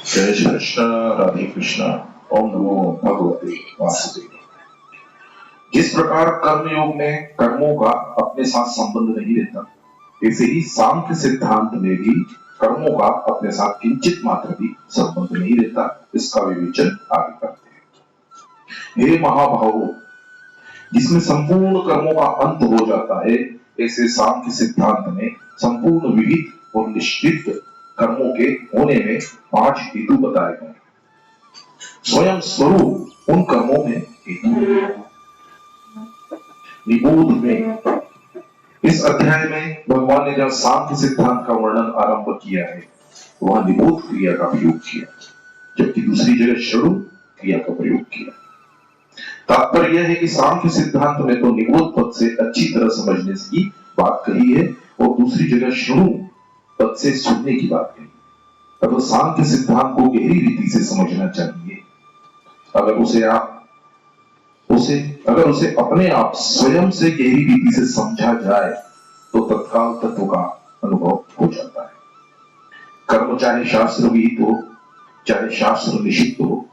जय श्री कृष्ण, राधे कृष्ण। ओम नमो भगवते वासुदेव। जिस प्रकार कर्म योग में कर्मों का अपने साथ संबंध नहीं रहता, ऐसे ही सांख्य सिद्धांत में भी कर्मों का अपने साथ किंचित मात्र भी संबंध नहीं रहता। इसका विवेचन आगे करते हैं। हे महाभावों, जिसमें संपूर्ण कर्मों का अंत हो जाता है, ऐसे सांख्य सिद्धांत में संपूर्ण विहित और निश्चित कर्मों के होने में 5 हेतु बताए गए। स्वयं स्वरूप उन कर्मों में हेतु है। निबोध में इस अध्याय में भगवान ने जब सांख्य सिद्धांत का वर्णन आरंभ किया है, वहां निबोध क्रिया का प्रयोग किया, जबकि दूसरी जगह षडु क्रिया का प्रयोग किया। तात्पर्य यह है कि सांख्य सिद्धांत में तो निबोध पद से अच्छी तरह समझने की बात कही है और दूसरी जगह षडु पद से सुनने की बात कही। तो सांख्य सिद्धांत को गहरी रीति से समझना चाहिए। अगर उसे अपने आप स्वयं से गहरी रीति से समझा जाए तो तत्काल तत्व का अनुभव हो जाता है। कर्म चाहे शास्त्र विहित हो, चाहे शास्त्र निषिद्ध हो,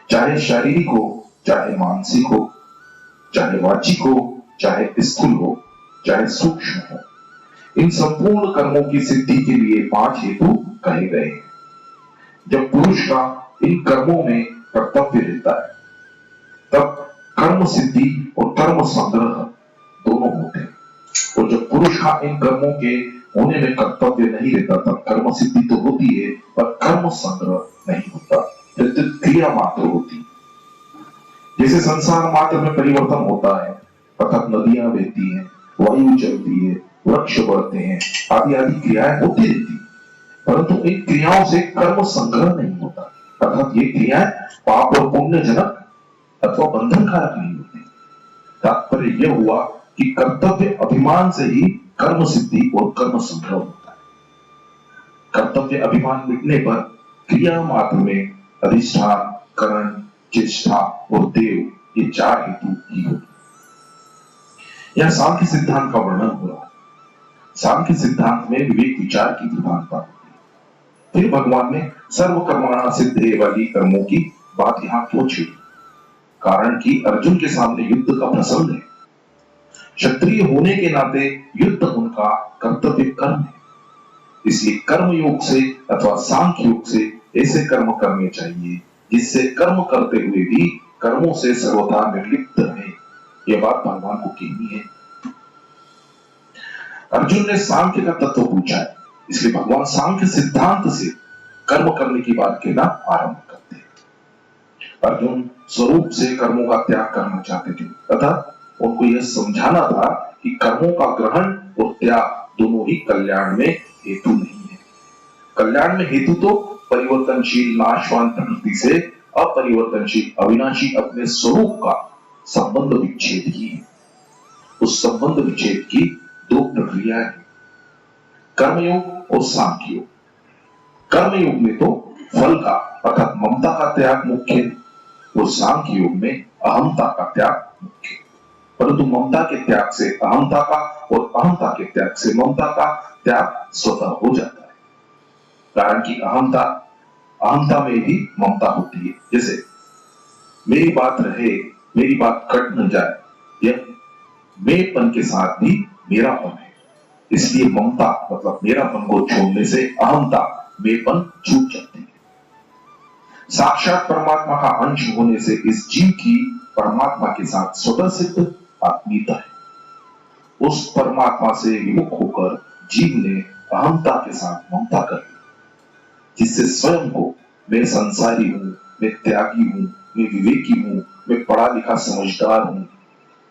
चाहे शारीरिक हो, चाहे मानसिक हो, चाहे वाचिक हो, चाहे स्थूल हो, चाहे सूक्ष्म हो, इन संपूर्ण कर्मों की सिद्धि के लिए 5 हेतु कहे गए हैं। जब पुरुष का इन कर्मों में कर्तव्य रहता है, तब कर्म सिद्धि और कर्म संग्रह दोनों होते हैं। और जब पुरुष का इन कर्मों के होने में कर्तव्य नहीं रहता, तब कर्म सिद्धि तो होती है पर कर्म संग्रह नहीं होता, क्रिया मात्र होती। जैसे संसार मात्र में परिवर्तन होता है, अर्थात नदियां बहती हैं, वायु चलती है, वृक्ष बढ़ते हैं, आदि आदि क्रियाएं होती रहती, परंतु इन क्रियाओं से कर्म संग्रह नहीं होता, अर्थात ये क्रियाएं पाप और पुण्य जनक अथवा बंधनकारक नहीं होती। तात्पर्य यह हुआ कि कर्तव्य अभिमान से ही कर्म सिद्धि और कर्म संग्रह होता है। कर्तव्य अभिमान मिटने पर क्रिया मात्र में अधिष्ठान, करण, चेष्टा और देव, ये 4 हेतु ही होते। यह सांख्य सिद्धांत का वर्णन हो रहा है। सांख्य सिद्धांत में विवेक विचार की प्रधानता होती है। फिर भगवान ने सर्व कर्मणा सिद्धे वाली कर्मों की बात यहां क्यों छेड़ी? कारण कि अर्जुन के सामने युद्ध का प्रसंग है। क्षत्रिय होने के नाते युद्ध उनका कर्तव्य कर्म है। इसलिए कर्म योग से अथवा सांख्य योग से ऐसे कर्म करने चाहिए जिससे कर्म करते हुए भी कर्मों से सर्वथा निर्लिप्त रहे। यह बात भगवान को कहनी है। अर्जुन ने सांख्य का तत्व पूछा है, इसलिए भगवान सांख्य सिद्धांत से कर्म करने की बात कहना आरंभ करते हैं। अर्जुन स्वरूप से कर्मों का त्याग करना चाहते थे तथा उनको यह समझाना था कि कर्मों का ग्रहण और त्याग दोनों ही कल्याण में हेतु नहीं है। कल्याण में हेतु तो परिवर्तनशील नाशवान प्रकृति से अपरिवर्तनशील अविनाशी अपने स्वरूप का संबंध विच्छेद ही है। उस संबंध विच्छेद की 2 प्रक्रियाएं हैं, कर्मयोग और सांख्य योग। कर्मयोग में तो फल का अर्थात ममता का त्याग मुख्य है और सांख्य योग में अहंता का त्याग मुख्य है। परंतु ममता के त्याग से अहंता का और अहंता के त्याग से ममता का त्याग स्वतः हो जाता है। कारण कि अहंता में भी ममता होती है। जैसे मेरी बात रहे, मेरी बात कट न जाए, यह मेपन के साथ भी मेरापन है। इसलिए ममता मतलब मेरापन को छोड़ने से अहंता मेपन छूट जाती है। साक्षात परमात्मा का अंश होने से इस जीव की परमात्मा के साथ स्वतः सिद्ध आत्मीयता है। उस परमात्मा से विमुख होकर जीव ने अहंता के साथ ममता कर ली, जिससे स्वयं को मैं संसारी हूं, मैं त्यागी हूं, मैं विवेकी हूं, मैं पढ़ा लिखा समझदार हूं,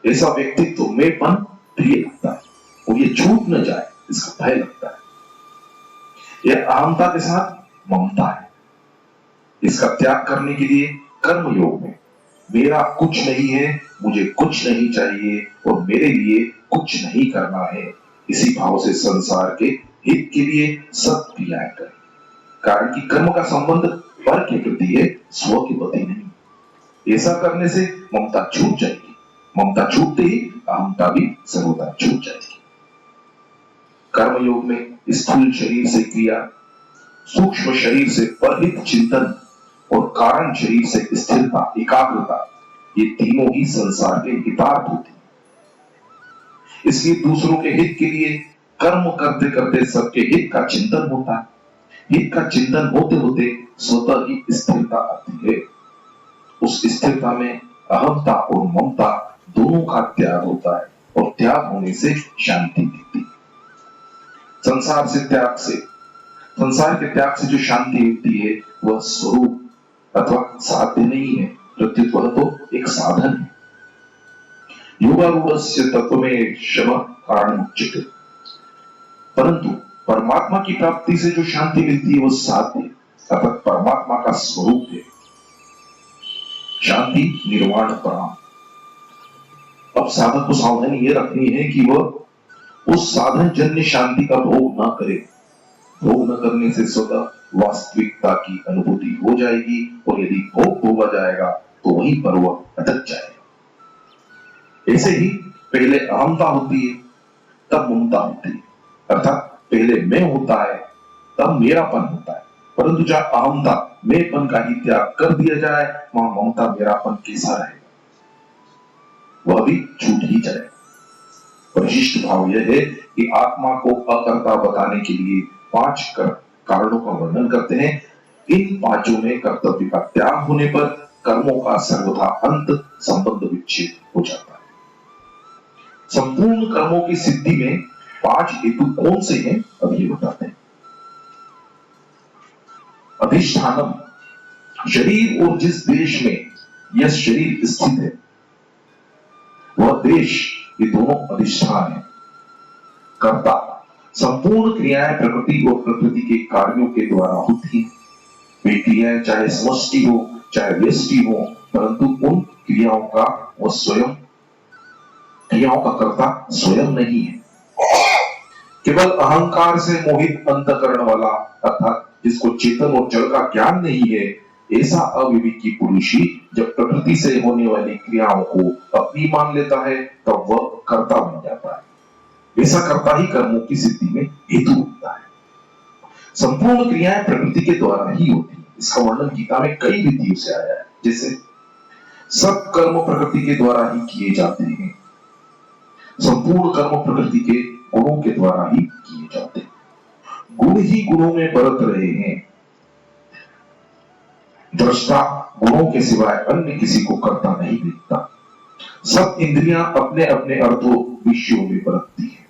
ऐसा व्यक्तित्व मेंपन प्रिय लगता है और ये छूट न जाए इसका भय लगता है। यह अहंता के साथ ममता है। इसका त्याग करने के लिए कर्म योग में मेरा कुछ नहीं है, मुझे कुछ नहीं चाहिए और मेरे लिए कुछ नहीं करना है, इसी भाव से संसार के हित के लिए सब क्रियाएं करें। कारण कि कर्म का संबंध पर के प्रति है, स्व के प्रति नहीं। ऐसा करने से ममता छूट जाएगी। ममता छूटते ही अहंता भी सर्वथा छूट जाएगी। कर्म योग में स्थूल शरीर से क्रिया, सूक्ष्म शरीर से परहित चिंतन और कारण शरीर से स्थिरता, एकाग्रता, ये तीनों ही संसार के हितार्थ होते हैं। इसलिए दूसरों के हित के लिए कर्म करते करते सबके हित का चिंतन होता है। हित का चिंतन होते होते स्वतः ही स्थिरता आती है। उस स्थिरता में अहमता और ममता दोनों का त्याग होता है और त्याग होने से शांति मिलती है। संसार के त्याग से जो शांति मिलती है वह स्वरूप अथवा साध्य नहीं है, प्रत्युत वह तो एक साधन है। योगारूढ़स्य तत्वमेव शमः कारणमुच्यते। परंतु परमात्मा की प्राप्ति से जो शांति मिलती है वह साध्य अर्थात परमात्मा का स्वरूप है। शांति निर्वाण पराम। अब साधक को सावधानी यह रखनी है कि वह उस साधन जन्य शांति का भोग न करे। भोग न करने से स्वतः वास्तविकता की अनुभूति हो जाएगी और यदि भोग भोगा जाएगा तो वहीं पर वह अटक जाएगा। ऐसे ही पहले अहमता होती है तब ममता होती है, अर्थात पहले मैं होता है तब मेरापन होता है। परंतु जब अहमता मैंपन का ही त्याग कर दिया जाए वहां ममता मेरापन कैसा रहेगा, वह भी छूट ही जाएगा। विशिष्ट भाव यह है कि आत्मा को अकर्ता बताने के लिए 5 कारणों का वर्णन करते हैं। इन 5 में कर्तव्य का त्याग होने पर कर्मों का सर्वथा अंत संबंध विच्छेद हो जाता है। संपूर्ण कर्मों की सिद्धि में 5 हेतु कौन से हैं अब ये बताते हैं। अधिष्ठानम, शरीर और जिस देश में यह शरीर स्थित है वह देश, ये दोनों अधिष्ठान है। कर्ता, संपूर्ण क्रियाएं प्रकृति और प्रकृति के कार्यों के द्वारा होती हैं। वे क्रियाएं चाहे समष्टि हो चाहे व्यष्टि हो, परंतु उन क्रियाओं का वह स्वयं, क्रियाओं का कर्ता स्वयं नहीं है। केवल अहंकार से मोहित अंतकरण वाला अर्थात जिसको चेतन और जड़ का ज्ञान नहीं है, ऐसा अविवेकी पुरुष ही जब प्रकृति से होने वाली क्रियाओं को अपनी मान लेता है तब वह कर्ता बन जाता है। ऐसा कर्ता ही कर्मों की सिद्धि में हेतु होता है। संपूर्ण क्रियाएं प्रकृति के द्वारा ही होती है। इसका वर्णन गीता में कई विधियों से आया है। जैसे सब कर्म प्रकृति के द्वारा ही किए जाते हैं। संपूर्ण कर्म प्रकृति के गुणों के द्वारा ही किए जाते हैं। गुण ही गुणों में बरत रहे हैं। दृष्टा गुणों के सिवाय अन्य किसी को कर्ता नहीं देखता। सब इंद्रियां अपने अपने अर्थों विषयों में बरतती है।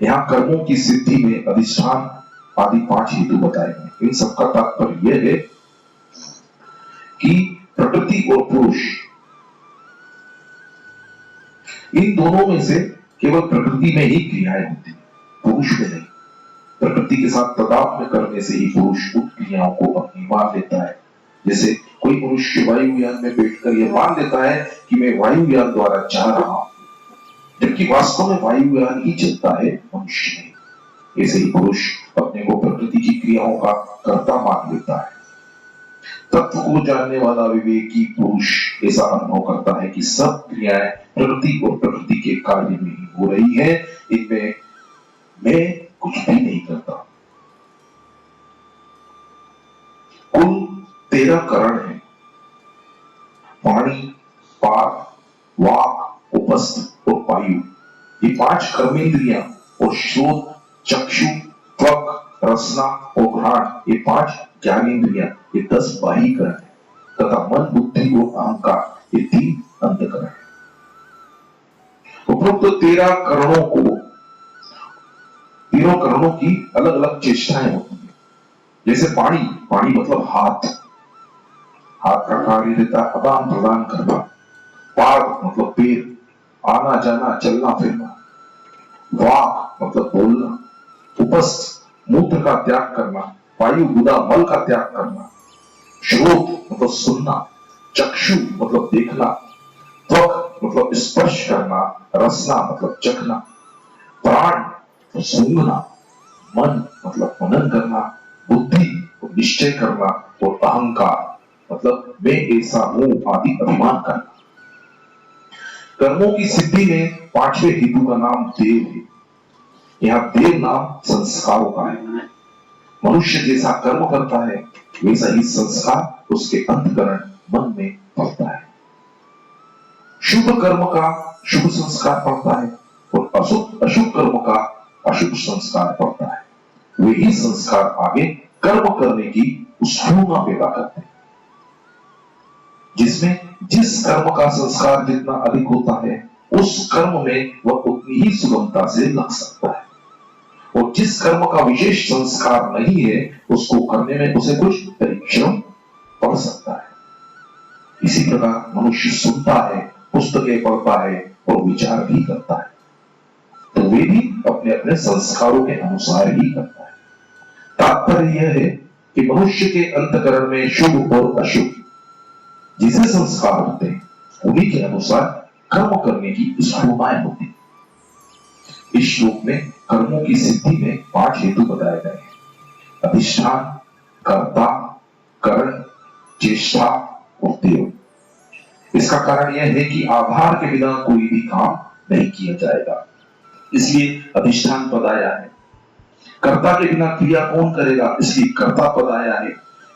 यहां कर्मों की सिद्धि में अधिष्ठान आदि 5 हेतु बताए गए। इन सबका तात्पर्य यह है कि प्रकृति और पुरुष, इन दोनों में से केवल प्रकृति में ही क्रियाएं होती है, पुरुष में नहीं। प्रकृति के साथ तादात्म्य करने से ही पुरुष उन क्रियाओं को अपनी मान लेता है। जैसे कोई मनुष्य वायुयान में बैठकर यह मान लेता है कि मैं वायुयान द्वारा जा रहा हूं, जबकि वास्तव में वायुयान ही चलता है, मनुष्य नहीं। ऐसे ही पुरुष अपने को प्रकृति की क्रियाओं का कर्ता मान लेता है। तत्व को जानने वाला विवेकी पुरुष ऐसा अनुभव करता है कि सब क्रियाएं प्रकृति और प्रकृति के कार्य में ही हो रही है, इनमें मैं कुछ भी नहीं करता। कुल 13 करण है। पानी, पाक, वाक, उपस्थ और वायु, ये 5 कर्मेंद्रियां और श्रोत, चक्षु, त्वक, रसना और घ्राण, ये 5 ज्ञानेंद्रियां, ये 10 बाह्यकरण है तथा मन, बुद्धि और अहंकार, ये 3 अंतकरण है। उपरोक्त 13 करणों की अलग अलग चेष्टाएं होती है। जैसे पानी, पानी मतलब हाथ, हाथ का कार्य रहता है आदान प्रदान करना। पाद मतलब पैर, आना जाना, चलना फिरना। वाक मतलब बोलना। उपस्थ मूत्र का त्याग करना, वायु गुदा मल का त्याग करना। श्रोत मतलब सुनना। चक्षु मतलब देखना। त्वक मतलब स्पर्श करना। रसना मतलब चखना। प्राण सूंघना। मन मतलब मनन करना। बुद्धि निश्चय करना और अहंकार मतलब मैं ऐसा हूं आदि अभिमान करना। कर्मों की सिद्धि में 5वें हेतु का नाम देव है। यहां देव नाम संस्कारों का है। मनुष्य जैसा कर्म करता है वैसा ही संस्कार उसके अंतःकरण मन में पड़ता है। शुभ कर्म का शुभ संस्कार पड़ता है और अशुभ कर्म का अशुभ संस्कार पड़ता है। वही संस्कार आगे कर्म करने की उत्सुकता पैदा करते हैं, जिसमें जिस कर्म का संस्कार जितना अधिक होता है उस कर्म में वह उतनी ही सुगमता से लग सकता है, और जिस कर्म का विशेष संस्कार नहीं है उसको करने में उसे कुछ परिश्रम पड़ सकता है। इसी प्रकार मनुष्य सुनता है, पुस्तकें पढ़ता है और विचार भी करता है, तो वे भी अपने अपने संस्कारों के अनुसार ही करता है। तात्पर्य यह है कि मनुष्य के अंतःकरण में शुभ और अशुभ जिसे संस्कार होते हैं उन्हीं के अनुसार कर्म करने की स्फूर्तियां होती हैं। इस श्लोक में कर्मों की सिद्धि में 5 हेतु बताए गए हैं: अधिष्ठान, कर्ता, करण, चेष्टा और देव। इसका कारण यह है कि आधार के बिना कोई भी काम नहीं किया जाएगा, इसलिए अधिष्ठान पद आया है। कर्ता के बिना क्रिया कौन करेगा, इसलिए कर्ता पद आया है।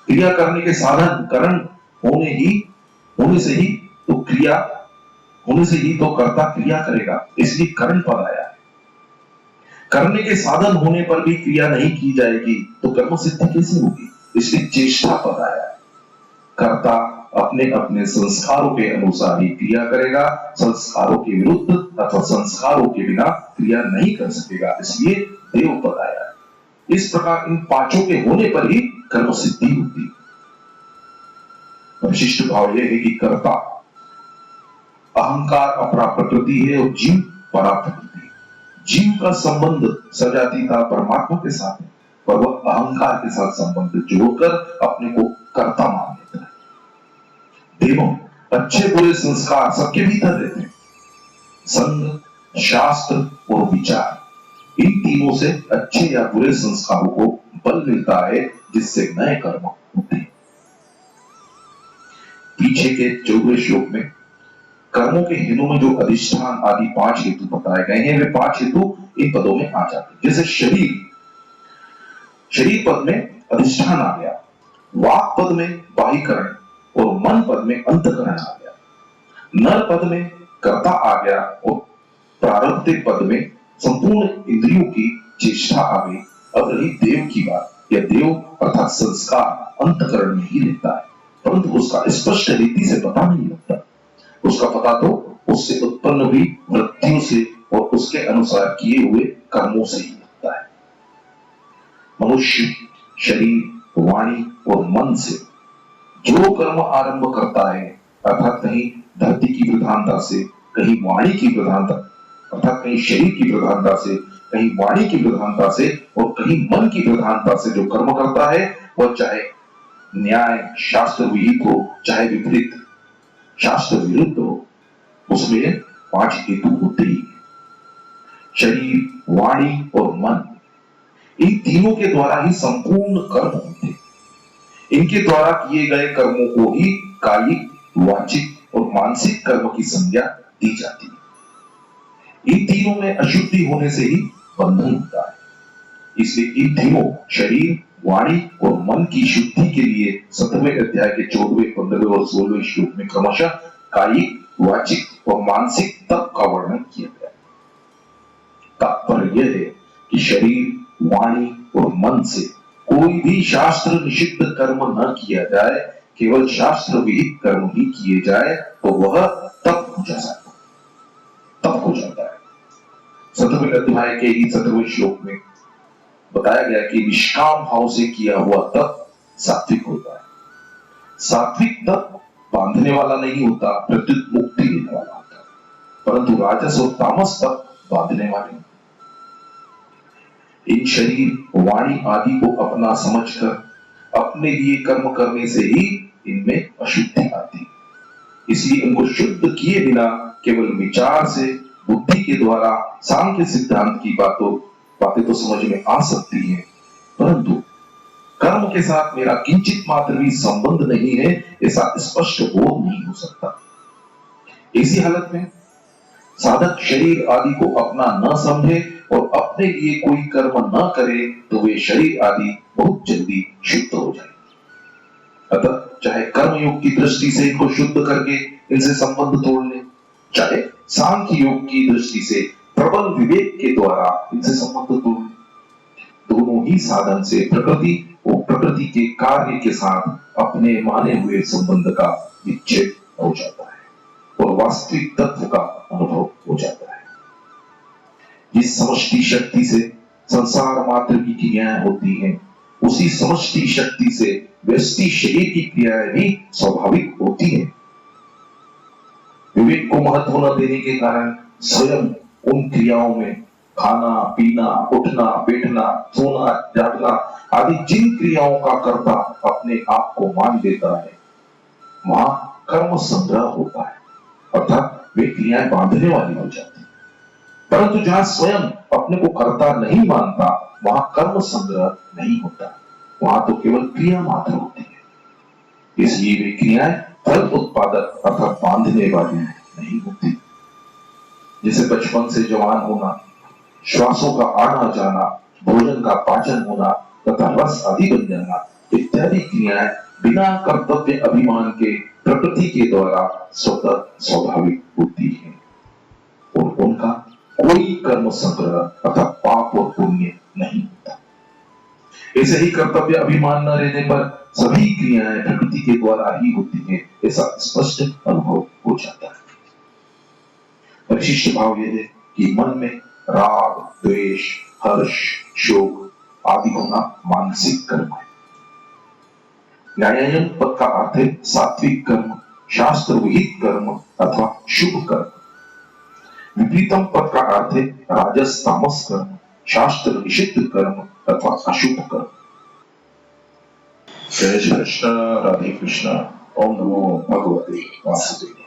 क्रिया करने के साधन करण होने से ही तो कर्ता क्रिया करेगा, इसलिए करण पद आया है। करने के साधन होने पर भी क्रिया नहीं की जाएगी तो कर्म सिद्धि कैसे होगी, इसलिए चेष्टा पद आया है। कर्ता अपने अपने संस्कारों के अनुसार ही क्रिया करेगा, संस्कारों के विरुद्ध अथवा संस्कारों के बिना क्रिया नहीं कर सकेगा, इसलिए देव पद आया है। इस प्रकार इन 5 के होने पर ही कर्म सिद्धि होती है। विशिष्ट भाव यह है कि कर्ता अहंकार अपरा प्रकृति है और जीव परा प्रकृति है। जीव का संबंध सजातीता परमात्मा के साथ है, पर वह अहंकार के साथ संबंध जोड़कर अपने को कर्ता मान लेता है। देवों अच्छे बुरे संस्कार सबके भीतर रहते हैं। संग, शास्त्र और विचार, इन तीनों से अच्छे या बुरे संस्कारों को बल मिलता है, जिससे नए कर्म होते हैं। पीछे के 14वें श्लोक में कर्मों के हेतु में जो अधिष्ठान आदि 5 हेतु बताए गए हैं, वे 5 हेतु इन पदों में आ जाते हैं। जैसे शरीर पद में अधिष्ठान आ गया, वाक पद में बाह्यकरण और मन पद में अंतःकरण आ गया, नर पद में कर्ता आ गया और प्रारब्ध पद में संपूर्ण इंद्रियों की चेष्टा आ गई। अब रही देव की बात, यह देव अर्थात संस्कार अंतःकरण में ही रहता है, परंतु उसका स्पष्ट रीति से पता नहीं लगता। उसका पता तो उससे उत्पन्न हुई वृत्तियों से और उसके अनुसार किए हुए कर्मों से ही लगता है। मनुष्य शरीर, वाणी और मन से जो कर्म आरंभ करता है, अर्थात कहीं धरती की प्रधानता से, कहीं वाणी की प्रधानता, अर्थात कहीं शरीर की प्रधानता से, कहीं वाणी की प्रधानता से और कहीं मन की प्रधानता से जो कर्म करता है, वह चाहे न्याय शास्त्र विहित हो, चाहे विपरीत शास्त्र विरुद्ध हो, उसमें 5 हेतु होते ही। शरीर, वाणी और मन, इन तीनों के द्वारा ही संपूर्ण कर्म होते हैं। इनके द्वारा किए गए कर्मों को ही कायिक, वाचिक और मानसिक कर्म की संज्ञा दी जाती है। इन तीनों में अशुद्धि होने से ही बंधन होता है, इसलिए इन तीनों शरीर, वाणी और मन की शुद्धि के लिए 7वें अध्याय के 14वें, 15वें और 16वें श्लोक में क्रमशः कायिक, वाचिक और मानसिक तप का वर्णन किया गया। तात्पर्य यह है कि शरीर, वाणी और मन से कोई भी शास्त्र निषिद्ध कर्म न किया जाए, केवल शास्त्र विहित कर्म ही किए जाए तो वह तप हो जाता है। 7वें अध्याय के ही 17वें श्लोक में बताया गया कि निष्काम भाव से किया हुआ तप सात्विक होता है। सात्विक तप बांधने वाला नहीं होता, प्रत्युत मुक्ति देने वाला होता है, परंतु राजस और तामस तप बांधने वाले होते। इन शरीर, वाणी आदि को अपना समझकर अपने लिए कर्म करने से ही इनमें अशुद्धि आती है। इसलिए इनको शुद्ध किए बिना केवल विचार से, बुद्धि के द्वारा सांख्य सिद्धांत की बातें तो समझ में आ सकती हैं, परंतु कर्म के साथ मेरा किंचित मात्र भी संबंध नहीं है, ऐसा स्पष्ट बोध नहीं हो सकता। ऐसी हालत में साधक शरीर आदि को अपना न समझे और अपने लिए कोई कर्म न करे तो वे शरीर आदि बहुत जल्दी शुद्ध हो जाए। अतः चाहे कर्म योग की दृष्टि से इनको शुद्ध करके इनसे संबंध तोड़ ले, चाहे सांख्य योग की दृष्टि से प्रबल विवेक के द्वारा इनसे संबंध तोड़ ले, दोनों ही साधन से प्रकृति और प्रकृति के कार्य के साथ अपने माने हुए संबंध का विच्छेद हो जाता है और वास्तविक तत्व का अनुभव हो जाता है। जिस समष्टि शक्ति से संसार मात्र की क्रियाएं होती हैं, उसी समष्टि शक्ति से व्यष्टि शरीर की क्रियाएं भी स्वाभाविक होती हैं। विवेक को महत्व न देने के कारण स्वयं उन क्रियाओं में खाना, पीना, उठना, बैठना, सोना, जागना आदि जिन क्रियाओं का कर्ता अपने आप को मान देता है, वहां कर्म संग्रह होता है, अर्थात वे क्रियाएं बांधने वाली हो जाती है। परंतु जहां स्वयं अपने को कर्ता नहीं मानता, वहां कर्म संग्रह नहीं होता, वहां तो केवल क्रिया मात्र होती है। इसलिए वे क्रियाएं फल उत्पादक अर्थात बांधने वाली नहीं होती। जैसे बचपन से जवान होना, श्वासों का आना जाना, भोजन का पाचन होना तथा रस आदि बन जाना इत्यादि क्रियाएं बिना कर्तव्य अभिमान के प्रकृति के द्वारा स्वतः स्वाभाविक होती है और उनका कोई कर्म संग्रह अर्थात पाप और पुण्य नहीं होता। ऐसे ही कर्तव्य अभिमान न रहने पर सभी क्रियाएं प्रकृति के द्वारा ही होती है, ऐसा स्पष्ट अनुभव हो जाता है। परिशिष्ट भाव यह है कि मन में राग, द्वेष, हर्ष, शोक आदि होना मानसिक कर्म है। न्यायायन पद का अर्थ है सात्विक कर्म, शास्त्र विहित कर्म अथवा शुभ कर्म। विपरीतम पद का अर्थ है राजस तामस कर्म, शास्त्र निषिद्ध कर्म अथवा अशुभ कर्म। जय श्री कृष्ण, राधे कृष्ण। ओम नमो भगवते वासुदेवाय।